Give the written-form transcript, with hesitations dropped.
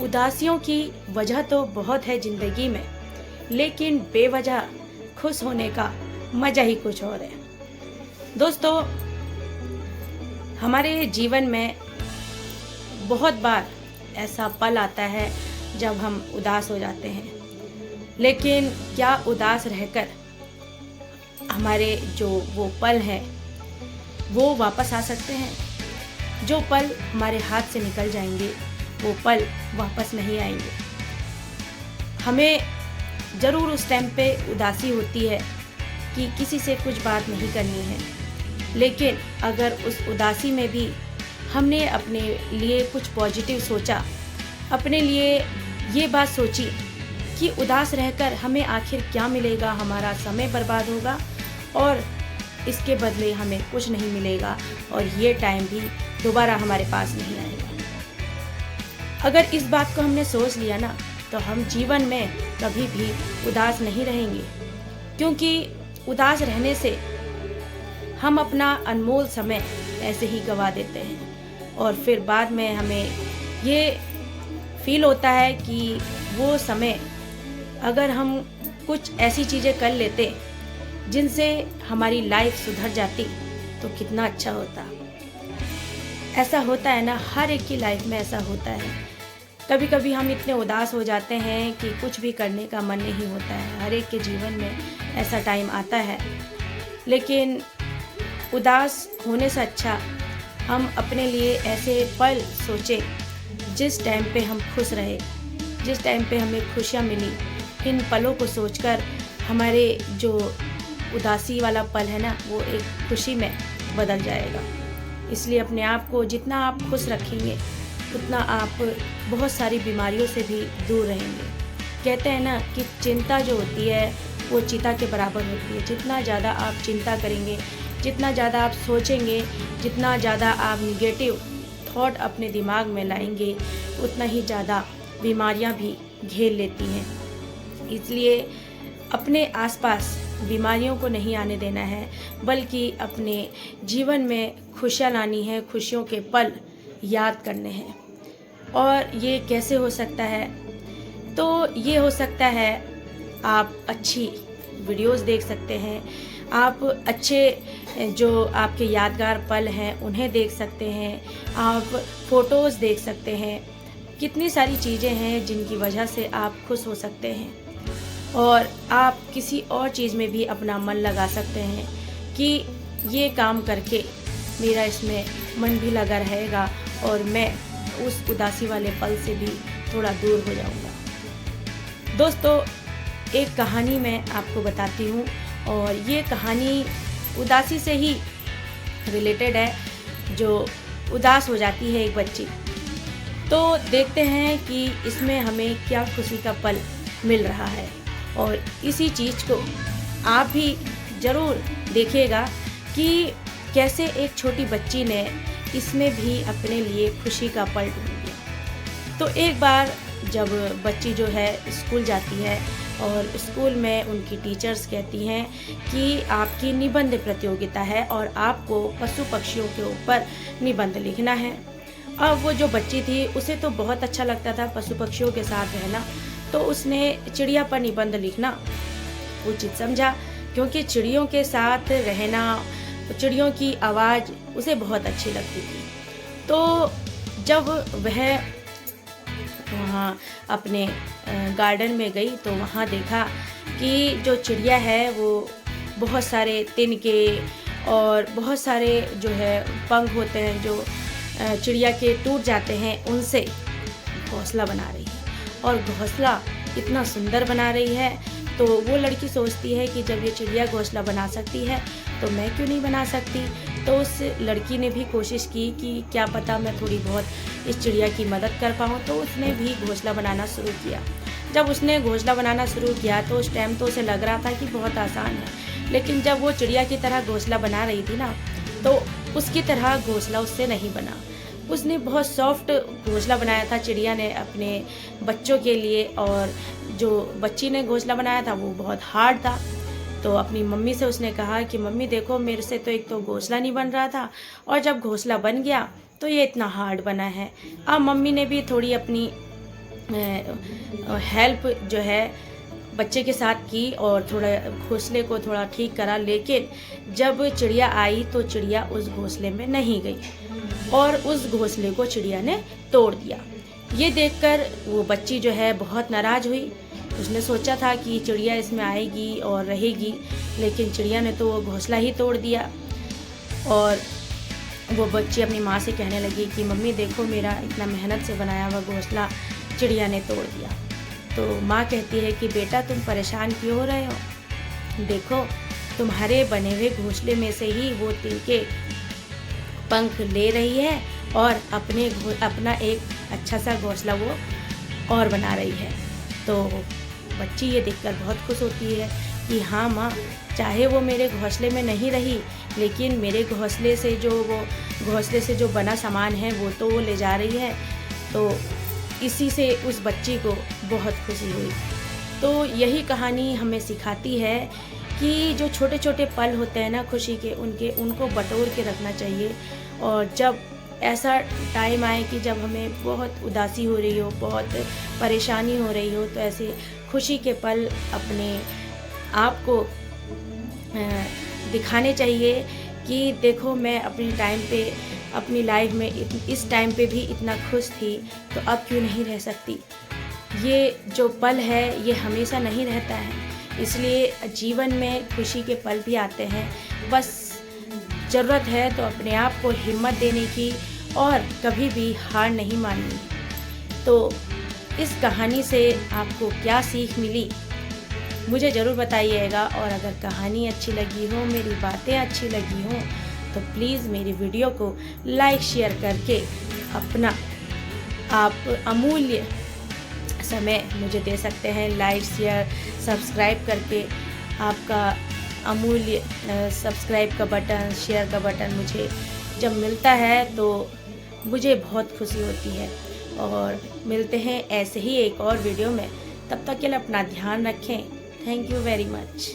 उदासियों की वजह तो बहुत है ज़िंदगी में, लेकिन बेवजह खुश होने का मज़ा ही कुछ और है। दोस्तों, हमारे जीवन में बहुत बार ऐसा पल आता है जब हम उदास हो जाते हैं, लेकिन क्या उदास रहकर हमारे जो वो पल हैं वो वापस आ सकते हैं? जो पल हमारे हाथ से निकल जाएंगे वो पल वापस नहीं आएंगे। हमें ज़रूर उस टाइम पे उदासी होती है कि किसी से कुछ बात नहीं करनी है, लेकिन अगर उस उदासी में भी हमने अपने लिए कुछ पॉजिटिव सोचा, अपने लिए ये बात सोची कि उदास रहकर हमें आखिर क्या मिलेगा, हमारा समय बर्बाद होगा और इसके बदले हमें कुछ नहीं मिलेगा और ये टाइम भी दोबारा हमारे पास नहीं आएगा। अगर इस बात को हमने सोच लिया ना, तो हम जीवन में कभी भी उदास नहीं रहेंगे, क्योंकि उदास रहने से हम अपना अनमोल समय ऐसे ही गंवा देते हैं और फिर बाद में हमें ये फील होता है कि वो समय अगर हम कुछ ऐसी चीज़ें कर लेते जिनसे हमारी लाइफ सुधर जाती तो कितना अच्छा होता। ऐसा होता है ना, हर एक की लाइफ में ऐसा होता है। कभी कभी हम इतने उदास हो जाते हैं कि कुछ भी करने का मन नहीं होता है। हर एक के जीवन में ऐसा टाइम आता है, लेकिन उदास होने से अच्छा हम अपने लिए ऐसे पल सोचें जिस टाइम पे हम खुश रहे, जिस टाइम पे हमें खुशियाँ मिली। इन पलों को सोचकर हमारे जो उदासी वाला पल है ना, वो एक खुशी में बदल जाएगा। इसलिए अपने आप को जितना आप खुश रखेंगे उतना आप बहुत सारी बीमारियों से भी दूर रहेंगे। कहते हैं ना कि चिंता जो होती है वो चिता के बराबर होती है। जितना ज़्यादा आप चिंता करेंगे, जितना ज़्यादा आप सोचेंगे, जितना ज़्यादा आप निगेटिव थॉट अपने दिमाग में लाएंगे, उतना ही ज़्यादा बीमारियां भी घेर लेती हैं। इसलिए अपने आसपास बीमारियों को नहीं आने देना है, बल्कि अपने जीवन में खुशियाँ लानी है, खुशियों के पल याद करने हैं। और ये कैसे हो सकता है? तो ये हो सकता है, आप अच्छी वीडियोस देख सकते हैं, आप अच्छे जो आपके यादगार पल हैं उन्हें देख सकते हैं, आप फ़ोटोज़ देख सकते हैं। कितनी सारी चीज़ें हैं जिनकी वजह से आप खुश हो सकते हैं और आप किसी और चीज़ में भी अपना मन लगा सकते हैं कि ये काम करके मेरा इसमें मन भी लगा रहेगा और मैं उस उदासी वाले पल से भी थोड़ा दूर हो जाऊंगा। दोस्तों, एक कहानी मैं आपको बताती हूँ और ये कहानी उदासी से ही रिलेटेड है। जो उदास हो जाती है एक बच्ची, तो देखते हैं कि इसमें हमें क्या खुशी का पल मिल रहा है और इसी चीज़ को आप भी ज़रूर देखिएगा कि कैसे एक छोटी बच्ची ने इसमें भी अपने लिए खुशी का पल ढूंढ लिया। तो एक बार जब बच्ची जो है स्कूल जाती है और स्कूल में उनकी टीचर्स कहती हैं कि आपकी निबंध प्रतियोगिता है और आपको पशु पक्षियों के ऊपर निबंध लिखना है। अब वो जो बच्ची थी उसे तो बहुत अच्छा लगता था पशु पक्षियों के साथ रहना, तो उसने चिड़िया पर निबंध लिखना उचित समझा, क्योंकि चिड़ियों के साथ रहना, चिड़ियों की आवाज़ उसे बहुत अच्छी लगती थी। तो जब वह वहाँ अपने गार्डन में गई तो वहाँ देखा कि जो चिड़िया है वो बहुत सारे तिनके और बहुत सारे जो है पंख होते हैं जो चिड़िया के टूट जाते हैं, उनसे घोंसला बना रही है और घोंसला इतना सुंदर बना रही है। तो वो लड़की सोचती है कि जब ये चिड़िया घोंसला बना सकती है तो मैं क्यों नहीं बना सकती। तो उस लड़की ने भी कोशिश की कि क्या पता मैं थोड़ी बहुत इस चिड़िया की मदद कर पाऊँ। तो उसने भी घोंसला बनाना शुरू किया। जब उसने घोंसला बनाना शुरू किया तो उस टाइम तो उसे लग रहा था कि बहुत आसान है, लेकिन जब वो चिड़िया की तरह घोंसला बना रही थी ना, तो उसकी तरह घोंसला उससे नहीं बना। उसने बहुत सॉफ्ट घोंसला बनाया था चिड़िया ने अपने बच्चों के लिए, और जो बच्ची ने घोंसला बनाया था वो बहुत हार्ड था। तो अपनी मम्मी से उसने कहा कि मम्मी देखो, मेरे से तो एक तो घोंसला नहीं बन रहा था और जब घोंसला बन गया तो ये इतना हार्ड बना है। अब मम्मी ने भी थोड़ी अपनी हेल्प जो है बच्चे के साथ की और थोड़ा घोंसले को थोड़ा ठीक करा, लेकिन जब चिड़िया आई तो चिड़िया उस घोंसले में नहीं गई और उस घोंसले को चिड़िया ने तोड़ दिया। ये देखकर वो बच्ची जो है बहुत नाराज़ हुई। उसने सोचा था कि चिड़िया इसमें आएगी और रहेगी, लेकिन चिड़िया ने तो वो घोंसला ही तोड़ दिया। और वो बच्ची अपनी माँ से कहने लगी कि मम्मी देखो, मेरा इतना मेहनत से बनाया हुआ घोंसला चिड़िया ने तोड़ दिया। तो माँ कहती है कि बेटा तुम परेशान क्यों हो रहे हो, देखो तुम्हारे बने हुए घोंसले में से ही वो तिनके पंख ले रही है और अपना एक अच्छा सा घोंसला वो और बना रही है। तो बच्ची ये देखकर बहुत खुश होती है कि हाँ माँ, चाहे वो मेरे घोंसले में नहीं रही, लेकिन मेरे घोंसले से जो बना सामान है वो तो वो ले जा रही है। तो इसी से उस बच्ची को बहुत खुशी हुई। तो यही कहानी हमें सिखाती है कि जो छोटे छोटे पल होते हैं ना खुशी के, उनको बटोर के रखना चाहिए। और जब ऐसा टाइम आए कि जब हमें बहुत उदासी हो रही हो, बहुत परेशानी हो रही हो, तो ऐसे खुशी के पल अपने आप को दिखाने चाहिए कि देखो मैं अपने टाइम पे, अपनी लाइफ में इस टाइम पे भी इतना खुश थी, तो अब क्यों नहीं रह सकती। ये जो पल है ये हमेशा नहीं रहता है, इसलिए जीवन में खुशी के पल भी आते हैं। बस ज़रूरत है तो अपने आप को हिम्मत देने की और कभी भी हार नहीं माननी। तो इस कहानी से आपको क्या सीख मिली मुझे ज़रूर बताइएगा। और अगर कहानी अच्छी लगी हो, मेरी बातें अच्छी लगी हों, तो प्लीज़ मेरी वीडियो को लाइक शेयर करके अपना आप अमूल्य समय मुझे दे सकते हैं। लाइक शेयर सब्सक्राइब करके आपका अमूल्य सब्सक्राइब का बटन, शेयर का बटन मुझे जब मिलता है तो मुझे बहुत खुशी होती है। और मिलते हैं ऐसे ही एक और वीडियो में, तब तक के लिए अपना ध्यान रखें। Thank you very much.